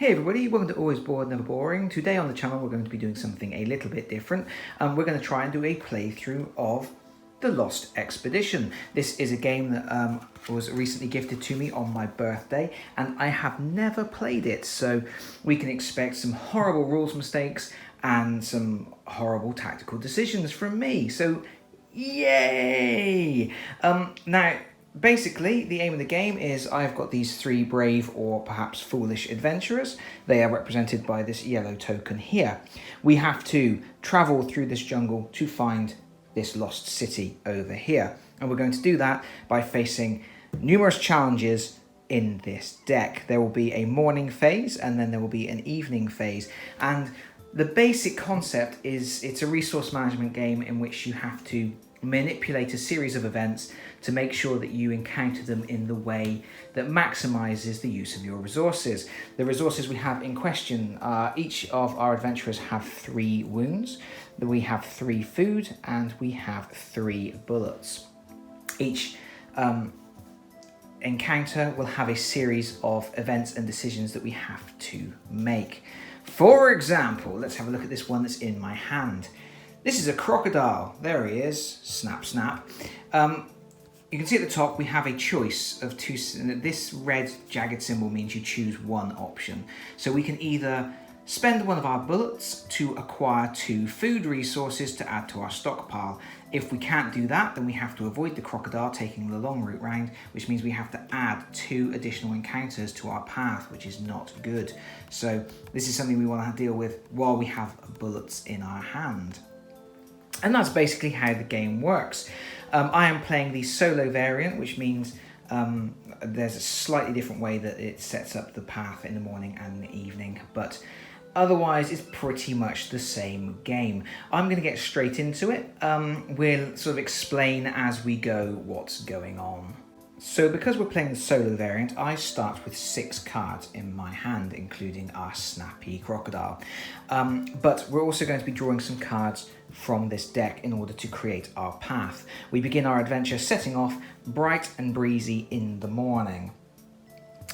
Hey everybody, welcome to Always Bored, Never Boring. Today on the channel we're going to be doing something a little bit different. We're going to try and do a playthrough of The Lost Expedition. This is a game that was recently gifted to me on my birthday and I have never played it, so we can expect some horrible rules mistakes and some horrible tactical decisions from me. So yay! Now, basically, the aim of the game is I've got these three brave or perhaps foolish adventurers. They are represented by this yellow token here. We have to travel through this jungle to find this lost city over here. And we're going to do that by facing numerous challenges in this deck. There will be a morning phase and then there will be an evening phase. And the basic concept is it's a resource management game in which you have to manipulate a series of events to make sure that you encounter them in the way that maximizes the use of your resources. The resources we have in question are each of our adventurers have 3 wounds, we have 3 food, and we have 3 bullets. Each encounter will have a series of events and decisions that we have to make. For example, let's have a look at this one that's in my hand. This is a crocodile. There he is. Snap, snap. You can see at the top we have a choice of 2. This red jagged symbol means you choose one option. So we can either spend one of our bullets to acquire 2 food resources to add to our stockpile. If we can't do that, then we have to avoid the crocodile, taking the long route round, which means we have to add 2 additional encounters to our path, which is not good. So this is something we want to deal with while we have bullets in our hand. And that's basically how the game works. I am playing the solo variant, which means there's a slightly different way that it sets up the path in the morning and the evening, but otherwise it's pretty much the same game. I'm going to get straight into it. We'll sort of explain as we go what's going on. So because we're playing the solo variant, I start with 6 cards in my hand, including our snappy crocodile. But we're also going to be drawing some cards from this deck in order to create our path. We begin our adventure setting off bright and breezy in the morning.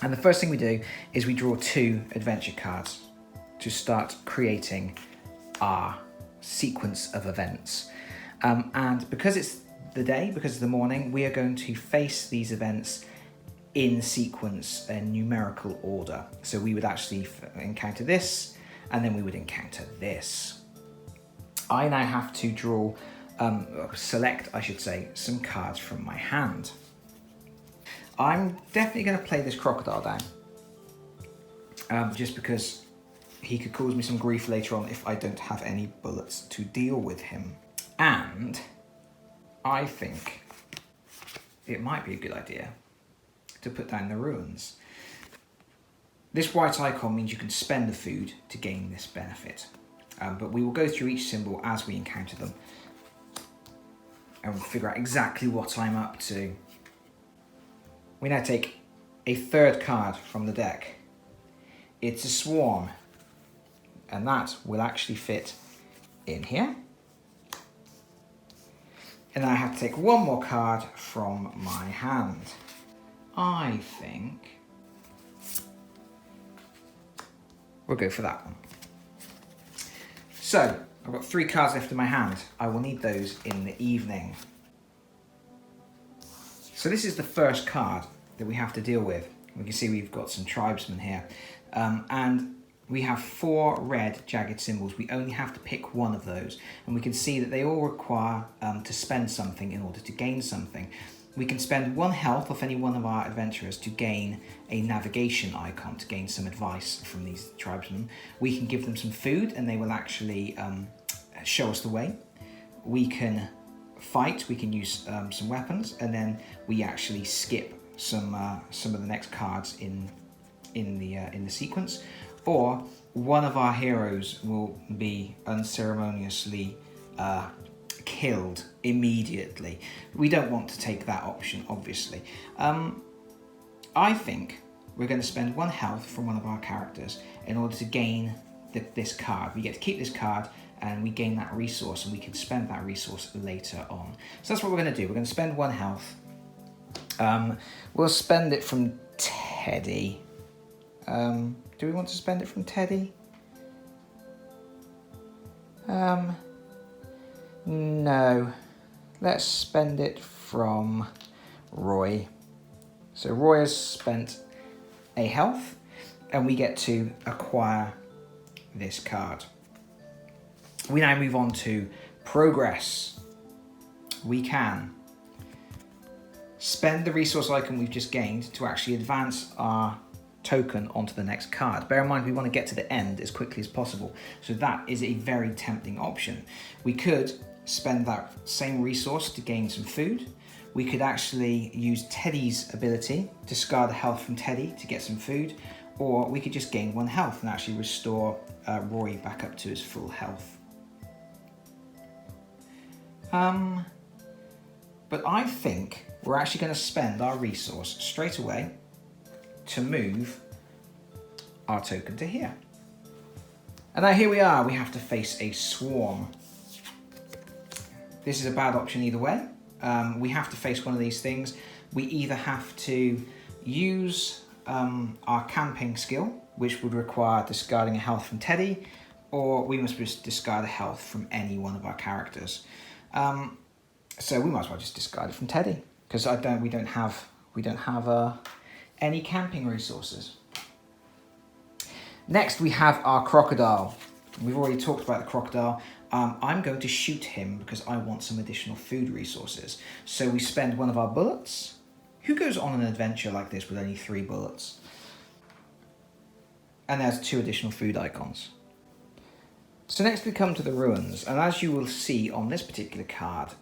And the first thing we do is we draw 2 adventure cards to start creating our sequence of events. And because it's the day, because of the morning, we are going to face these events in sequence, in numerical order. So we would actually encounter this, and then we would encounter this. I now have to draw, select, I should say, some cards from my hand. I'm definitely going to play this crocodile down, just because he could cause me some grief later on if I don't have any bullets to deal with him. And I think it might be a good idea to put down the ruins. This white icon means you can spend the food to gain this benefit. But we will go through each symbol as we encounter them and we'll figure out exactly what I'm up to. We now take a 3rd card from the deck. It's a swarm, and that will actually fit in here. And I have to take 1 more card from my hand. I think we'll go for that one. So, I've got 3 cards left in my hand. I will need those in the evening. So this is the first card that we have to deal with. We can see we've got some tribesmen here. And we have 4 red jagged symbols. We only have to pick one of those. And we can see that they all require to spend something in order to gain something. We can spend 1 health off any one of our adventurers to gain a navigation icon, to gain some advice from these tribesmen. We can give them some food and they will actually show us the way. We can fight, we can use some weapons, and then we actually skip some of the next cards in the sequence. Or one of our heroes will be unceremoniously killed immediately. We don't want to take that option, obviously. I think we're going to spend 1 health from one of our characters in order to gain this card. We get to keep this card and we gain that resource, and we can spend that resource later on. So that's what we're going to do. We're going to spend 1 health. We'll spend it from Teddy. Do we want to spend it from Teddy? No. Let's spend it from Roy. So Roy has spent a health, and we get to acquire this card. We now move on to progress. We can spend the resource icon we've just gained to actually advance our token onto the next card. Bear in mind, we want to get to the end as quickly as possible, so that is a very tempting option. We could spend that same resource to gain some food. We could actually use Teddy's ability, discard the health from Teddy to get some food, or we could just gain 1 health and actually restore Roy back up to his full health. But I think we're actually going to spend our resource straight away to move our token to here. And now here we are, we have to face a swarm. This is a bad option either way. We have to face one of these things. We either have to use our camping skill, which would require discarding a health from Teddy, or we must just discard a health from any one of our characters. So we might as well just discard it from Teddy, because we don't have any camping resources. Next we have our crocodile. We've already talked about the crocodile. I'm going to shoot him because I want some additional food resources. So we spend 1 of our bullets. Who goes on an adventure like this with only 3 bullets? And there's 2 additional food icons. So next we come to the ruins, and as you will see on this particular card,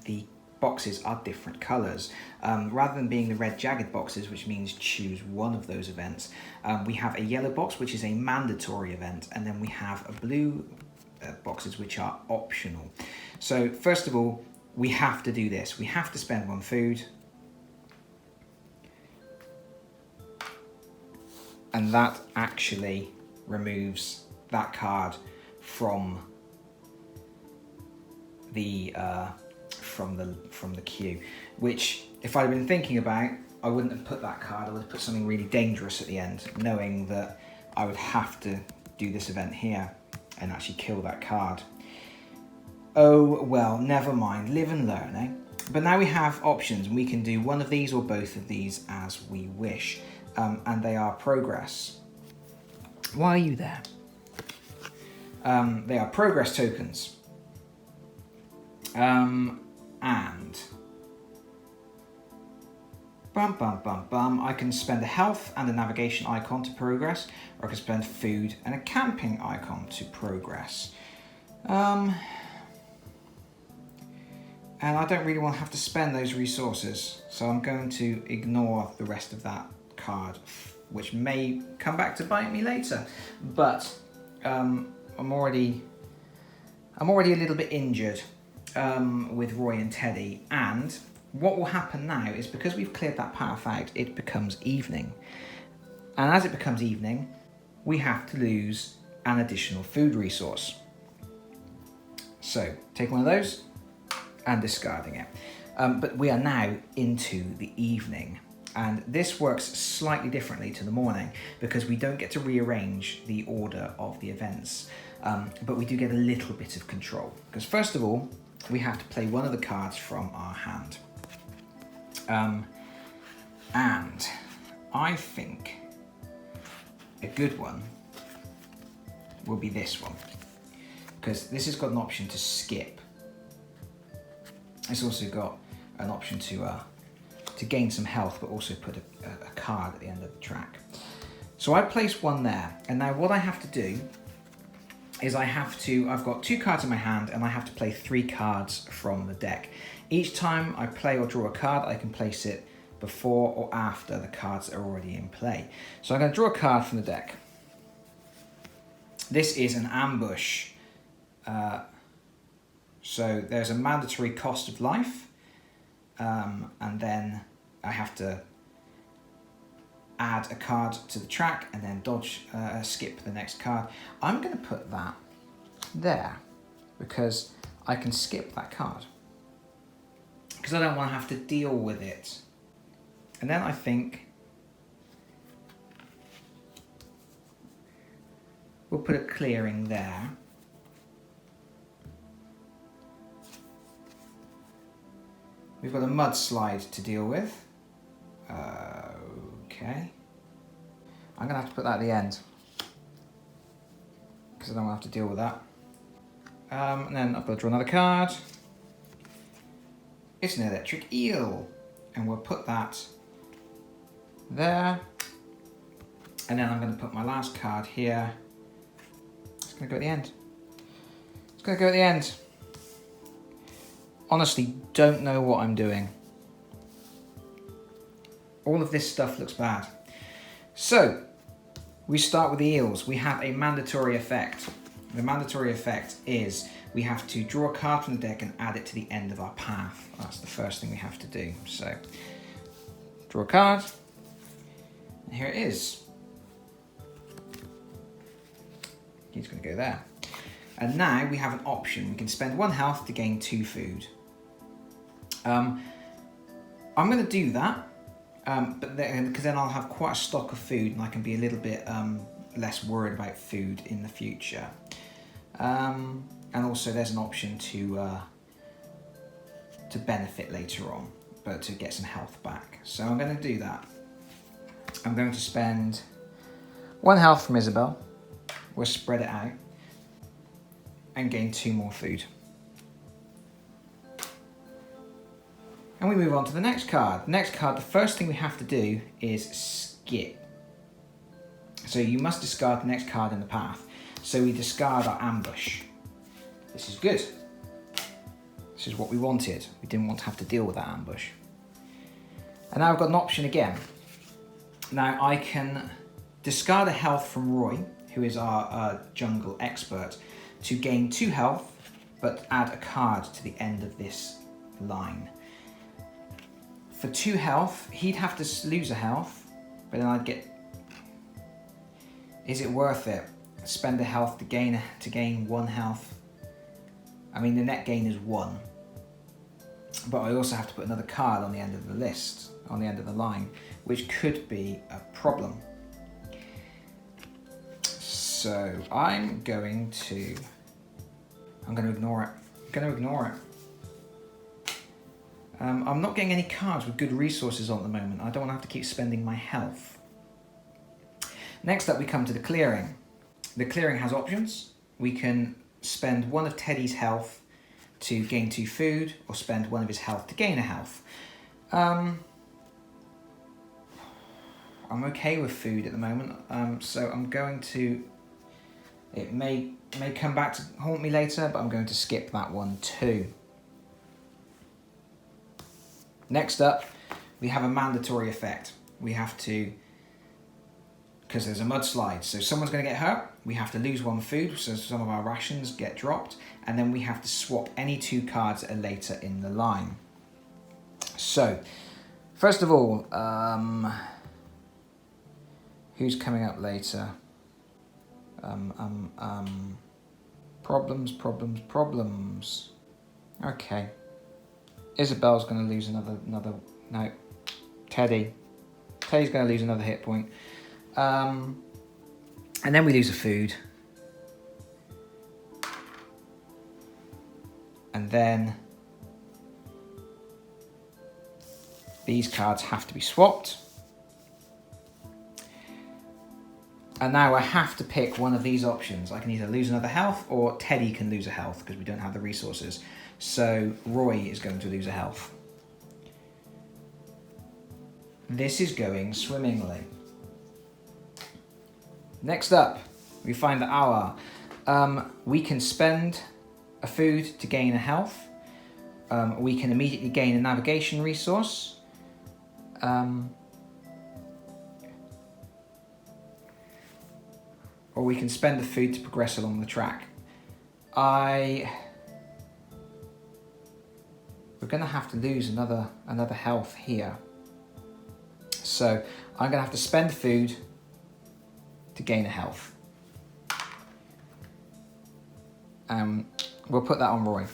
the boxes are different colours. Rather than being the red jagged boxes, which means choose one of those events, we have a yellow box, which is a mandatory event, and then we have a blue boxes, which are optional. So first of all, we have to do this. We have to spend 1 food. And that actually removes that card from the queue, which if I'd been thinking about, I wouldn't have put that card. I would have put something really dangerous at the end, knowing that I would have to do this event here and actually kill that card. Oh well, never mind, live and learn, eh? But now we have options, and we can do one of these or both of these as we wish, and they are progress. Why are you there? They are progress tokens. And I can spend a health and a navigation icon to progress, or I can spend food and a camping icon to progress. And I don't really want to have to spend those resources, so I'm going to ignore the rest of that card, which may come back to bite me later. But I'm already a little bit injured with Roy and Teddy, and what will happen now is, because we've cleared that path out, it becomes evening. And as it becomes evening, we have to lose an additional food resource. So, take one of those and discarding it. But we are now into the evening. And this works slightly differently to the morning, because we don't get to rearrange the order of the events. But we do get a little bit of control. Because first of all, we have to play one of the cards from our hand. And I think a good one will be this one, because this has got an option to skip. It's also got an option to gain some health, but also put a card at the end of the track. So I place one there, and now what I have to do is I've got 2 cards in my hand, and I have to play 3 cards from the deck. Each time I play or draw a card, I can place it before or after the cards that are already in play. So I'm going to draw a card from the deck. This is an ambush. So there's a mandatory cost of life, and then I have to add a card to the track and then skip the next card. I'm going to put that there because I can skip that card, because I don't want to have to deal with it. And then I think we'll put a clearing there. We've got a mudslide to deal with. Okay. I'm going to have to put that at the end, because I don't want to have to deal with that. And then I've got to draw another card. It's an electric eel. And we'll put that there. And then I'm going to put my last card here. It's going to go at the end. It's going to go at the end. Honestly, don't know what I'm doing. All of this stuff looks bad. So, we start with the eels. We have a mandatory effect. The mandatory effect is we have to draw a card from the deck and add it to the end of our path. That's the first thing we have to do. So, draw a card. And here it is. He's going to go there. And now we have an option. We can spend 1 health to gain 2 food. I'm going to do that, but because then I'll have quite a stock of food and I can be a little bit less worried about food in the future. And also there's an option to benefit later on, but to get some health back. So I'm going to do that. I'm going to spend 1 health from Isabelle. We'll spread it out and gain 2 more food. And we move on to the next card. Next card, the first thing we have to do is skip. So you must discard the next card in the path. So we discard our ambush. This is good. This is what we wanted. We didn't want to have to deal with that ambush. And now I've got an option again. Now I can discard a health from Roy, who is our jungle expert, to gain 2 health, but add a card to the end of this line. For 2 health, he'd have to lose a health, but then I'd get... Is it worth it? Spend a health to gain 1 health. I mean, the net gain is 1. But I also have to put another card on the end of the list, on the end of the line, which could be a problem. So I'm going to ignore it. I'm going to ignore it. I'm not getting any cards with good resources on at the moment. I don't want to have to keep spending my health. Next up we come to the clearing. The clearing has options. We can spend 1 of Teddy's health to gain 2 food, or spend 1 of his health to gain a health. I'm okay with food at the moment, so I'm going to... It may come back to haunt me later, but I'm going to skip that one too. Next up, we have a mandatory effect. We have to, because there's a mudslide, so someone's going to get hurt. We have to lose 1 food, so some of our rations get dropped, and then we have to swap any 2 cards that are later in the line. So, first of all, who's coming up later? Problems. Okay. Isabelle's going to lose another, no, Teddy's going to lose another hit point. And then we lose a food. And then these cards have to be swapped. And now I have to pick one of these options. I can either lose another health, or Teddy can lose a health because we don't have the resources. So Roy is going to lose a health. This is going swimmingly. Next up, we find that we can spend a food to gain a health. We can immediately gain a navigation resource. Or we can spend the food to progress along the track. We're going to have to lose another health here. So I'm going to have to spend food to gain a health. We'll put that on Roy.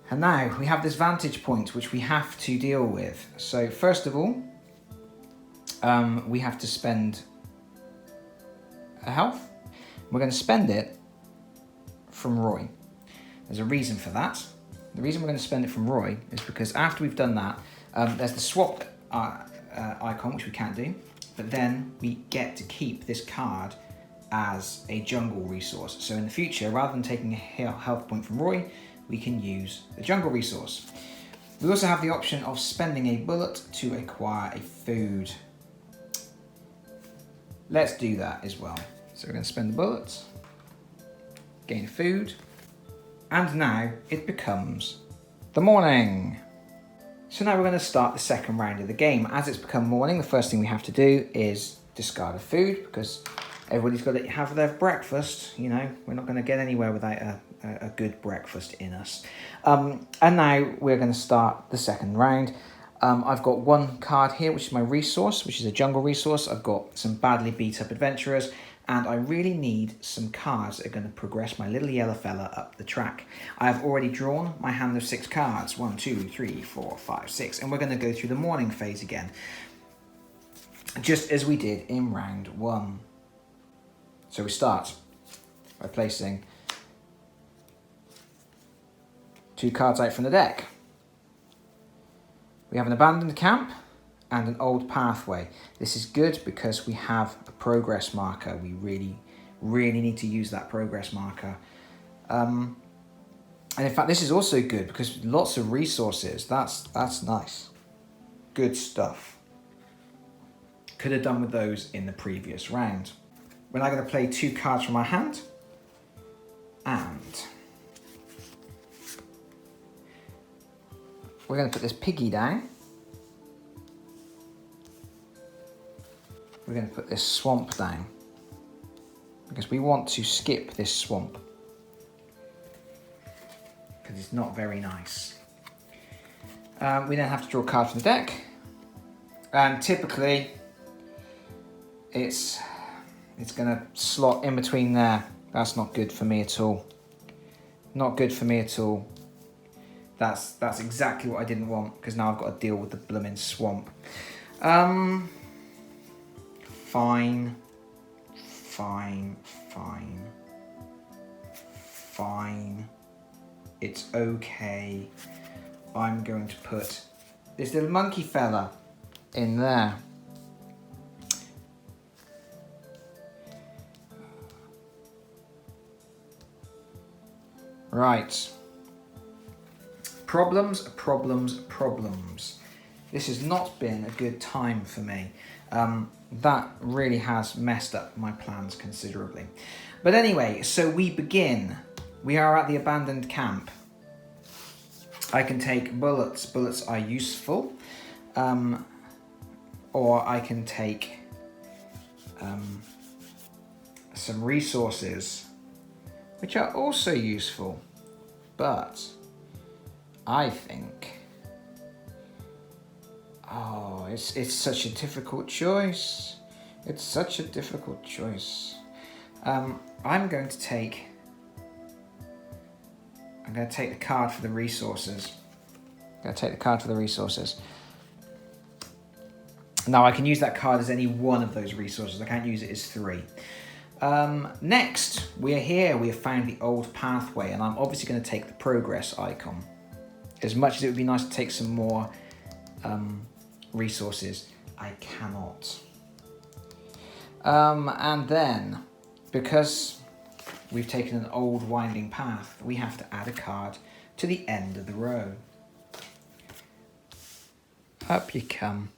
And now we have this vantage point which we have to deal with. So first of all, we have to spend health. We're going to spend it from Roy. There's a reason for that. The reason we're going to spend it from Roy is because after we've done that, there's the swap icon, which we can't do, but then we get to keep this card as a jungle resource. So in the future, rather than taking a health point from Roy, we can use the jungle resource. We also have the option of spending a bullet to acquire a food. Let's do that as well. So we're going to spend the bullets, gain food, and now it becomes the morning. So now we're going to start the second round of the game. As it's become morning, the first thing we have to do is discard a food, because everybody's got to have their breakfast. You know, we're not going to get anywhere without a good breakfast in us. And now we're going to start the second round. I've got one card here, which is my resource, which is a jungle resource. I've got some badly beat up adventurers, and I really need some cards that are going to progress my little yellow fella up the track. I have already drawn my hand of 6 cards. 1, 2, 3, 4, 5, 6. And we're going to go through the morning phase again, just as we did in round 1. So we start by placing 2 cards out from the deck. We have an abandoned camp and an old pathway. This is good because we have a progress marker. We really need to use that progress marker. And in fact, this is also good because lots of resources. That's nice. Good stuff. Could have done with those in the previous round. We're now going to play 2 cards from our hand. And we're going to put this piggy down. We're going to put this swamp down, because we want to skip this swamp, because it's not very nice. We then have to draw a card from the deck, and typically it's going to slot in between there. That's not good for me at all. Not good for me at all. That's exactly what I didn't want, because now I've got to deal with the blooming swamp. Fine. It's okay. I'm going to put this little monkey fella in there. Right. Problems. This has not been a good time for me. That really has messed up my plans considerably. But anyway, so we begin. We are at the abandoned camp. I can take bullets. Bullets are useful. Or I can take some resources, which are also useful. But I think... Oh, it's such a difficult choice. It's such a difficult choice. I'm going to take the card for the resources. Now I can use that card as any one of those resources. I can't use it as 3. Next, we are here. We have found the old pathway, and I'm obviously going to take the progress icon. As much as it would be nice to take some more resources, I cannot. And then, because we've taken an old winding path, we have to add a card to the end of the row. Up you come.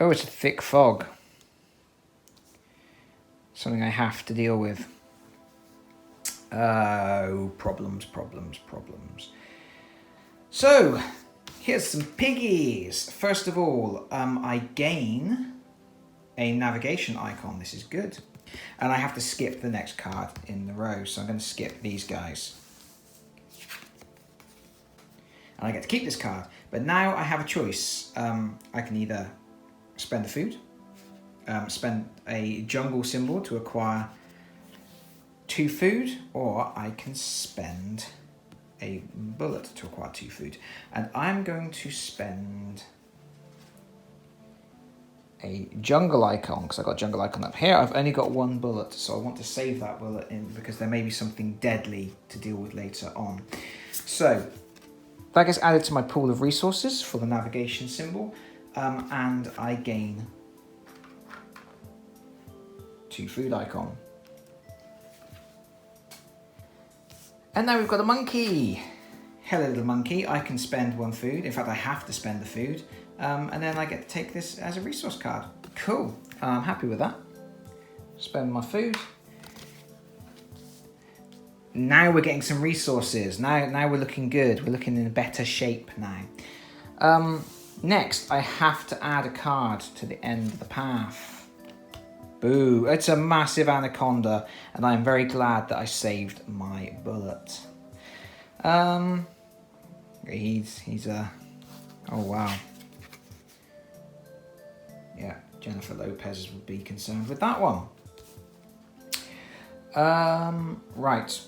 Oh, it's a thick fog. Something I have to deal with. Oh, problems. So, here's some piggies. First of all, I gain a navigation icon. This is good. And I have to skip the next card in the row. So I'm going to skip these guys. And I get to keep this card. But now I have a choice. I can either spend the food, spend a jungle symbol to acquire 2 food, or I can spend a bullet to acquire 2 food. And I'm going to spend a jungle icon, because I've got a jungle icon up here. I've only got one bullet, so I want to save that bullet in because there may be something deadly to deal with later on. So that gets added to my pool of resources for the navigation symbol, and I gain 2 food icon. And now we've got a monkey. Hello, little monkey. I can spend 1 food. In fact, I have to spend the food. And then I get to take this as a resource card. Cool. I'm happy with that. Spend my food. Now we're getting some resources. Now we're looking good. We're looking in better shape now. Next, I have to add a card to the end of the path. Boo. It's a massive anaconda, and I'm very glad that I saved my bullet. He's a... Oh, wow. Yeah, Jennifer Lopez would be concerned with that one. Right.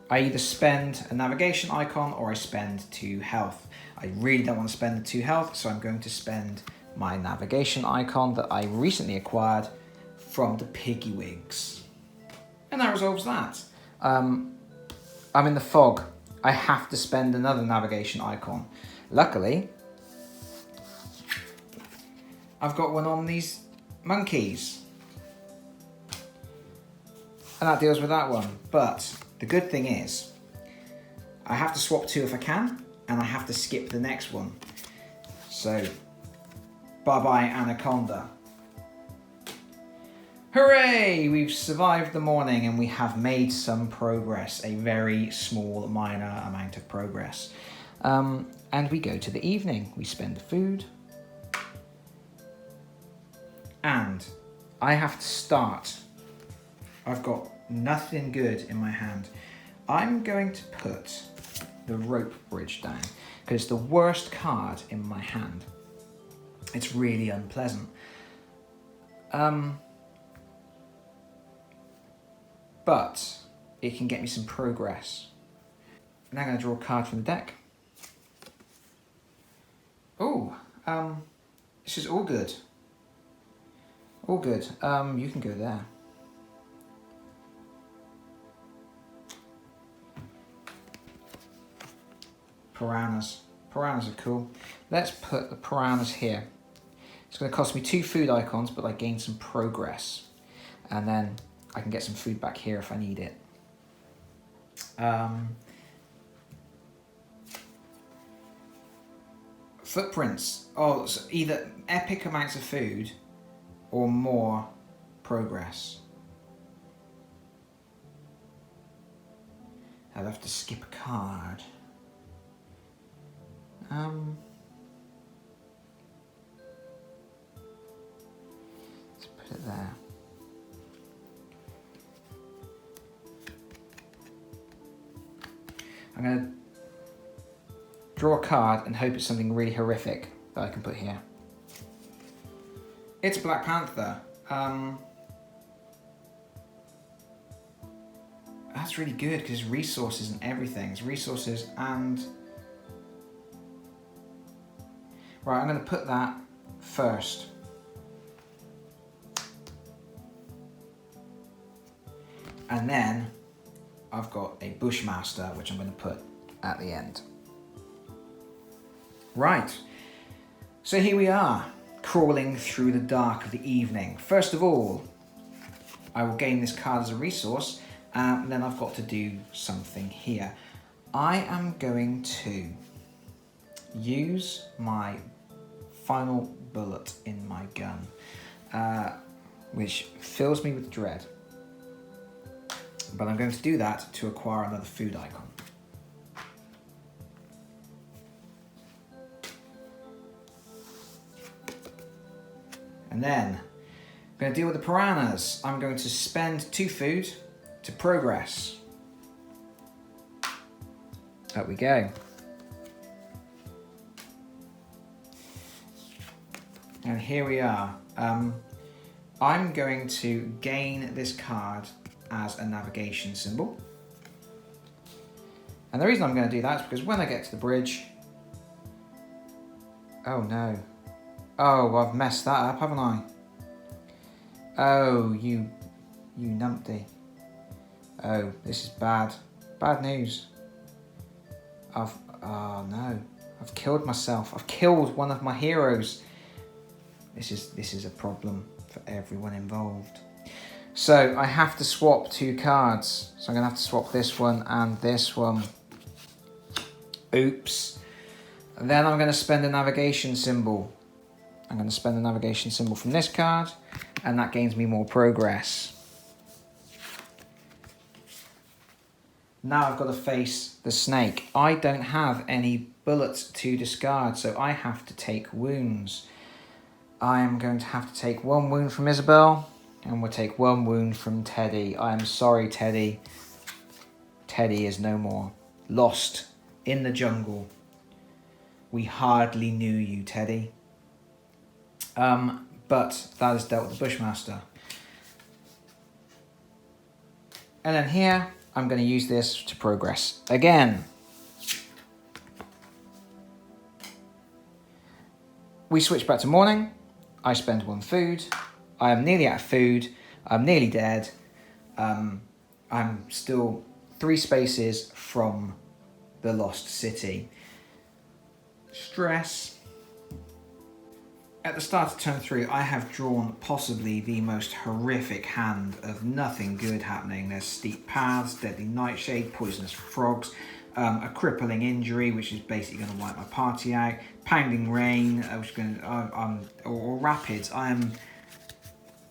I either spend a navigation icon or I spend 2 health. I really don't want to spend the 2 health, so I'm going to spend my navigation icon that I recently acquired from the Piggywigs. And that resolves that. I'm in the fog. I have to spend another navigation icon. Luckily, I've got one on these monkeys. And that deals with that one. But the good thing is, I have to swap 2 if I can, and I have to skip the next one. So, bye-bye Anaconda. Hooray! We've survived the morning and we have made some progress. A very small, minor amount of progress. And we go to the evening. We spend the food. And I have to start. I've got nothing good in my hand. I'm going to put the rope bridge down because it's the worst card in my hand. It's really unpleasant. But it can get me some progress. Now I'm going to draw a card from the deck. Oh, this is all good. All good. You can go there. Piranhas. Piranhas are cool. Let's put the piranhas here. It's going to cost me 2 food icons, but I gain some progress. And then I can get some food back here if I need it. Footprints. Oh, so either epic amounts of food or more progress. I'll have to skip a card. Let's put it there. I'm going to draw a card and hope it's something really horrific that I can put here. It's Black Panther. That's really good because it's resources and everything. It's resources and... Right, I'm going to put that first. And then I've got a Bushmaster, which I'm going to put at the end. Right, so here we are, crawling through the dark of the evening. First of all, I will gain this card as a resource, and then I've got to do something here. I am going to use my final bullet in my gun, which fills me with dread. But I'm going to do that to acquire another food icon. And then I'm going to deal with the piranhas. I'm going to spend 2 food to progress. Up we go. And here we are. I'm going to gain this card as a navigation symbol. And the reason I'm going to do that is because when I get to the bridge... Oh no. Oh, I've messed that up, haven't I? Oh, you numpty. Oh, this is bad. Bad news. Oh no. I've killed myself. I've killed one of my heroes. This is a problem for everyone involved. So I have to swap 2 cards. So I'm gonna have to swap this one and this one. Oops. And then I'm gonna spend a navigation symbol. I'm gonna spend the navigation symbol from this card, and that gains me more progress. Now I've got to face the snake. I don't have any bullets to discard, so I have to take wounds. I am going to have to take 1 wound from Isabelle, and we'll take 1 wound from Teddy. I am sorry, Teddy. Teddy is no more. Lost in the jungle. We hardly knew you, Teddy. But that is dealt with the Bushmaster. And then here, I'm going to use this to progress again. We switch back to morning. I spend 1 food. I am nearly out of food. I'm nearly dead. I'm still 3 spaces from the lost city. Stress. At the start of turn 3, I have drawn possibly the most horrific hand of nothing good happening. There's steep paths, deadly nightshade, poisonous frogs, a crippling injury, which is basically going to wipe my party out, pounding rain, which is going to, or rapids. I am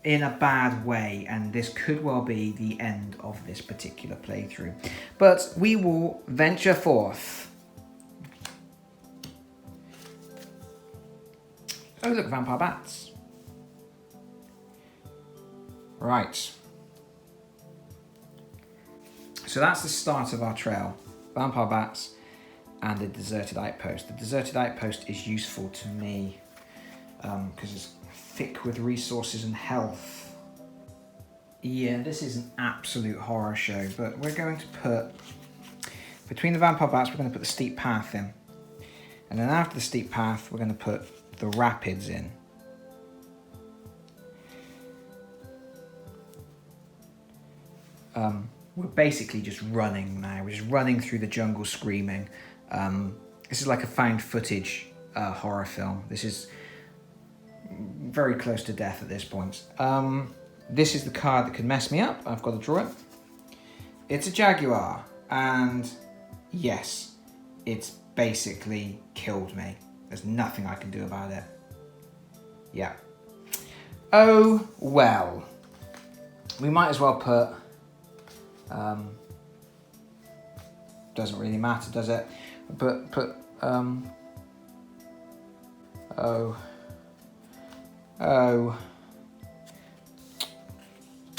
in a bad way, and this could well be the end of this particular playthrough. But we will venture forth. Oh look, vampire bats. Right. So that's the start of our trail. Vampire bats and the deserted outpost. The deserted outpost is useful to me because it's thick with resources and health. Yeah, this is an absolute horror show, but we're going to put, between the vampire bats, we're going to put the steep path in. And then after the steep path, we're going to put the rapids in. We're basically just running now. We're just running through the jungle screaming. This is like a found footage horror film. This is very close to death at this point. This is the card that could mess me up. I've got to draw it. It's a jaguar, and yes, it's basically killed me. There's nothing I can do about it. Yeah. Oh, well. We might as well put... doesn't really matter, does it? But put... Oh.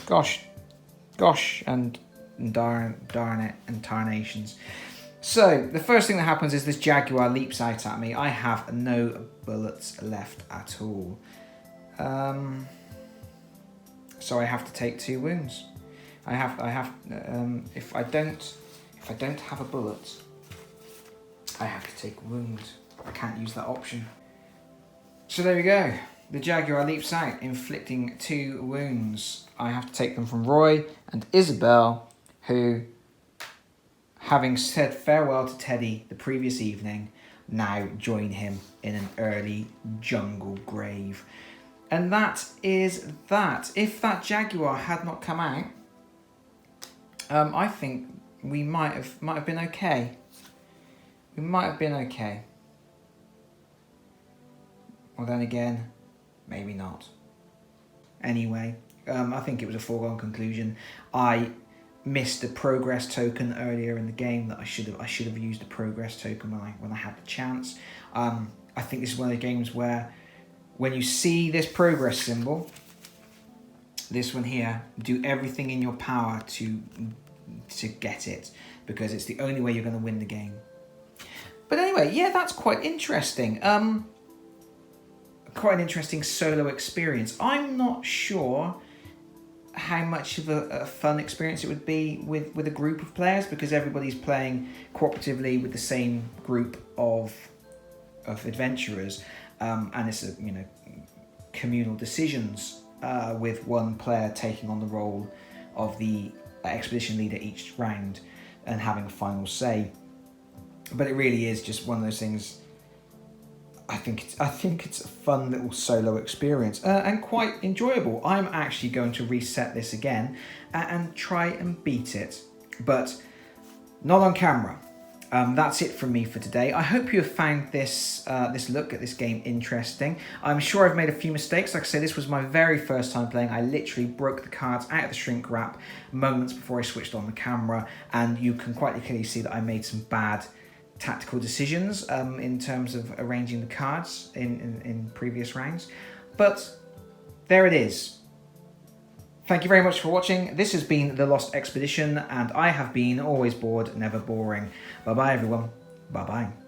Gosh, and darn it, and tarnations. So, the first thing that happens is this jaguar leaps out at me. I have no bullets left at all. So I have to take 2 wounds. If I don't have a bullet, I have to take a wound. I can't use that option. So there we go. The jaguar leaps out, inflicting 2 wounds. I have to take them from Roy and Isabelle, who, having said farewell to Teddy the previous evening, now join him in an early jungle grave. And that is that. If that jaguar had not come out, I think we might have been okay. We might have been okay. Well, then again, maybe not. Anyway, I think it was a foregone conclusion. I missed a progress token earlier in the game that I should have used a progress token when I had the chance. I think this is one of the games where when you see this progress symbol, this one here, do everything in your power to get it, because it's the only way you're going to win the game. But anyway, yeah, that's quite interesting. Quite an interesting solo experience. I'm not sure how much of a fun experience it would be with a group of players, because everybody's playing cooperatively with the same group of adventurers. and it's communal decisions with one player taking on the role of the expedition leader each round and having a final say. But it really is just one of those things. I think it's a fun little solo experience and quite enjoyable. I'm actually going to reset this again and try and beat it, but not on camera. That's it from me for today. I hope you have found this look at this game interesting. I'm sure I've made a few mistakes. Like I said, this was my very first time playing. I literally broke the cards out of the shrink wrap moments before I switched on the camera, and you can quite clearly see that I made some bad tactical decisions in terms of arranging the cards in previous rounds. But there it is. Thank you very much for watching. This has been The Lost Expedition, and I have been always bored, never boring. Bye-bye, everyone. Bye-bye.